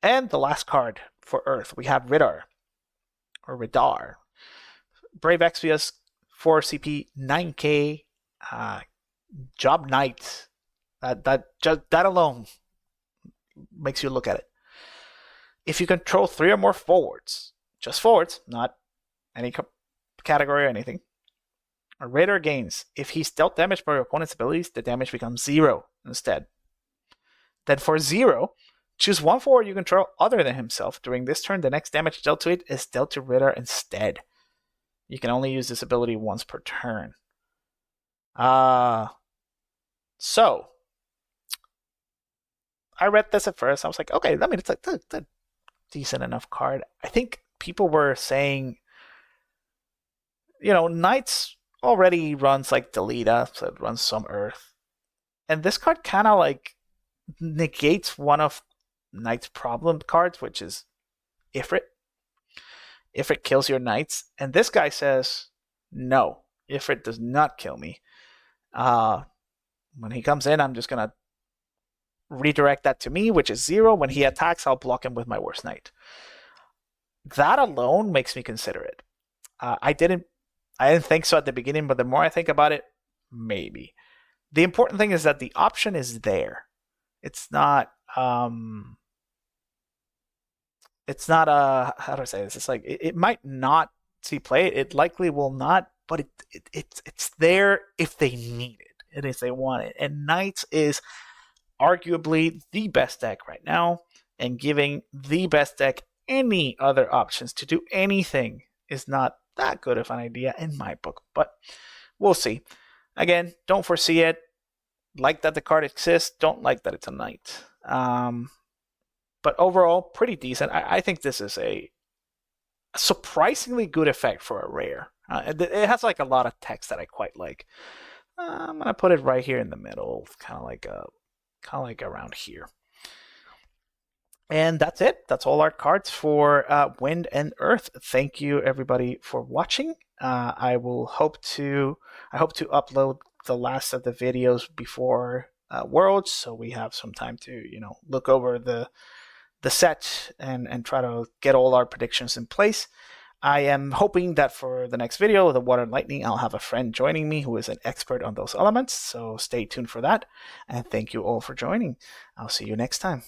And the last card for Earth, we have Ridar, or Ridar, Brave Exvius, 4 CP, 9K, Job Knight. That alone makes you look at it. If you control 3 or more forwards, just forwards, not any category or anything, a raider gains. If he's dealt damage by your opponent's abilities, the damage becomes 0 instead. Then for 0, choose one forward you control other than himself. During this turn, the next damage dealt to it is dealt to Ritter instead. You can only use this ability once per turn. So I read this at first. I was like, okay, I mean, it's a decent enough card. I think people were saying, Knights already runs like Delita, so it runs some Earth. And this card kind of like negates one of Knight's problem cards, which is Ifrit. Ifrit kills your Knights. And this guy says, no, Ifrit does not kill me. When he comes in, I'm just going to redirect that to me, which is 0. When he attacks, I'll block him with my worst Knight. That alone makes me consider it. I didn't think so at the beginning, but the more I think about it, maybe. The important thing is that the option is there. It's not how do I say this? It's like it might not see play. It likely will not, but it's there if they need it and if they want it. And Knights is arguably the best deck right now, and giving the best deck any other options to do anything is not that good of an idea in my book, but we'll see. Again, don't foresee it. Like that the card exists, don't like that it's a Knight. But overall, pretty decent. I think this is a surprisingly good effect for a rare. It has like a lot of text that I quite like. I'm gonna put it right here in the middle, kind of like around here. And that's it. That's all our cards for Wind and Earth. Thank you everybody for watching. I hope to upload the last of the videos before Worlds, so we have some time to look over the set and try to get all our predictions in place. I am hoping that for the next video, the Water and Lightning, I'll have a friend joining me who is an expert on those elements, so stay tuned for that. And thank you all for joining. I'll see you next time.